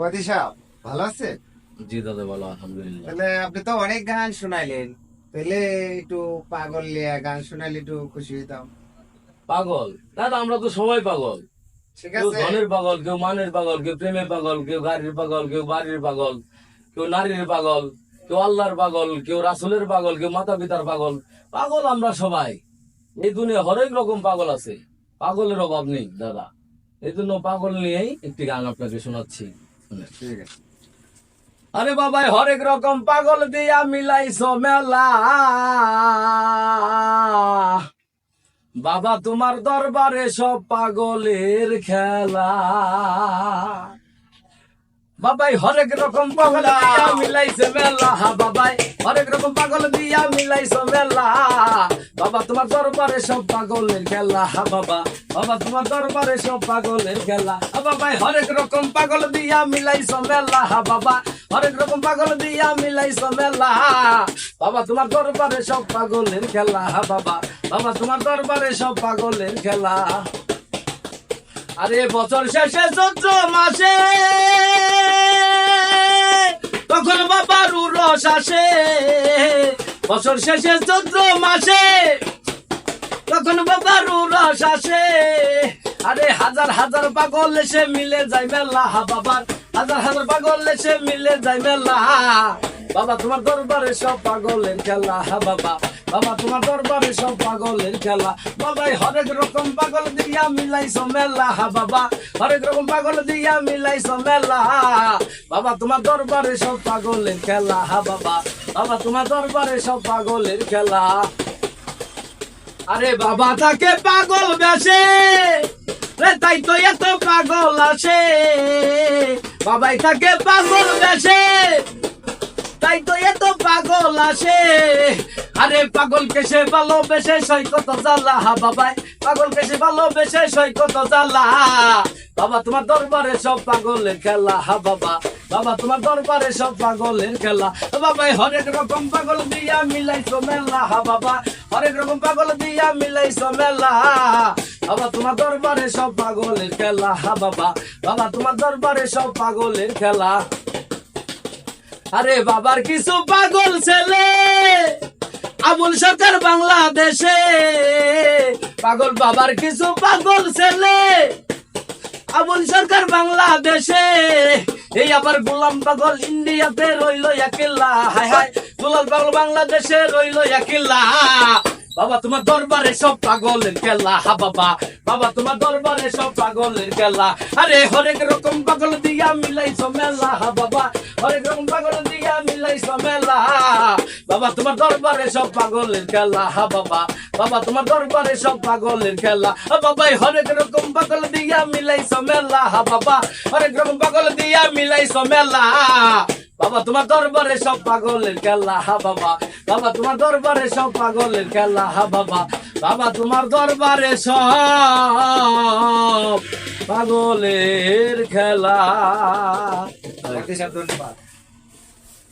পতি সাহেব ভালো আছে? জি দাদা, ভালো আলহামদুলিল্লাহ। তাহলে আপনি তো অনেক গান শুনাইলেন, তাহলে একটু পাগল লিয়া গান শুনাইলে একটু খুশি হইতাম। পাগল দাদা, আমরা তো সবাই পাগল। ঠিক কেউ আছে। ধনের পাগল, কেউ মানের পাগল, কেউ প্রেমের পাগল, কেউ গাড়ির পাগল, কেউ বাড়ির পাগল, কেউ নারীর পাগল, কেউ আল্লাহর পাগল, কেউ রাসুলের পাগল, কেউ মাতা পিতার পাগল। পাগল আমরা সবাই। এই দুনিয়া হরেক রকম পাগল আছে, পাগলের অভাব নেই দাদা। এই জন্য পাগল নিয়েই একটি গান আপনাকে শোনাচ্ছি। ঠিক আছে। আরে বাবাই, হরেক রকম পাগল দিয়া মিলাইছো মেলা। বাবা তোমার দরবারে সব পাগলের খেলা। বাবাই হরেক রকম পাগল দিয়া মিলাইছে মেলা। বাবাই হরেক রকম পাগল দিয়া মিলাইছো মেলা। বাবা তোমার দরবারে সব পাগলের খেলা। বাবা বাবা তোমার দরবারে সব পাগলের খেলা। বাবাই হরেক রকম পাগল দিয়া মিলাইছো মেলা। বাবা হরেক রকম পাগল দিয়া মিলাইছো মেলা। বাবা তোমার দরবারে সব পাগলের খেলা। বাবা বাবা তোমার দরবারে সব পাগলের খেলা। আরে বছর শেষে চৈত্র মাসে তখন বাবার রস আসে। বছর শেষে চৈত্র মাসে তখন বাবার রস আসে। আরে হাজার হাজার পাগল এসে মিলে যায় মেলা। বাবার হাজার হাজার পাগল এসে মিলে যায় মেলা। বাবা তোমার দরবারে সব পাগলের খেলা। বাবা বাবা তোমার দরবারে সব পাগলের খেলা। বাবাই হরেক রকম পাগল দিয়া মিলাইছো মেলা। বাবা হরেক রকম পাগল দিয়া মিলাইছো মেলা। বাবা তোমার দরবারে সব পাগলের খেলা। বাবা বাবা তোমার দরবারে সব পাগলের খেলা। আরে বাবা তাকে পাগল বেশে রে, তাই তো এত পাগল আসে। বাবাই তাকে পাগল বেশে, তাই তো এত পাগল আসে। আরে পাগল কেসে ভালোবেসে সই কত জ্বালা। বাবাই পাগল কেসে ভালোবেসে সই কত জ্বালা। বাবা তোমার দরবারে সব পাগলের খেলা। বাবা বাবা তোমার দরবারে সব পাগলের খেলা। বাবাই হরেক রকম পাগল দিয়া মিলাইছো মেলা। বাবা হরেক রকম পাগল দিয়া মিলাইছো মেলা। বাবা তোমার দরবারে সব পাগলের খেলা। বাবা বাবা তোমার দরবারে সব পাগলের খেলা। আরে বাবার কিছু পাগল ছেলে আবুল সরকার বাংলাদেশে। পাগল বাবার কিছু পাগল ছেলে আবুল সরকার বাংলাদেশে। এই আবার গোলাম পাগল ইন্ডিয়াতে রইল একলা। হায় হায় গোলাম পাগল বাংলাদেশে রইল একলা। বাবা তোমার দরবারে সব পাগলের খেলা। বাবা বাবা তোমার দরবারে সব পাগলের খেলা। আরে হরেক রকম পাগল দিয়া মিলাইছো মেলা। বাবা হরেক রকম পাগল দিয়া মিলাইছো মেলা। বাবা তোমার দরবারে সব পাগলের খেলা। বাবা বাবা তোমার দরবারে সব পাগলের খেলা। বাবাই হরেক রকম পাগল দিয়া মিলাইছো মেলা। বাবা হরেক রকম পাগল দিয়া মিলাইছো মেলা। বাবা তোমার দরবারে সব পাগলের খেলা। বাবা বাবা তোমার দরবারে সব পাগলের খেলা। বাবা বাবা তোমার দরবারে সব পাগলের খেলা। পতি সাহেব ধন্যবাদ।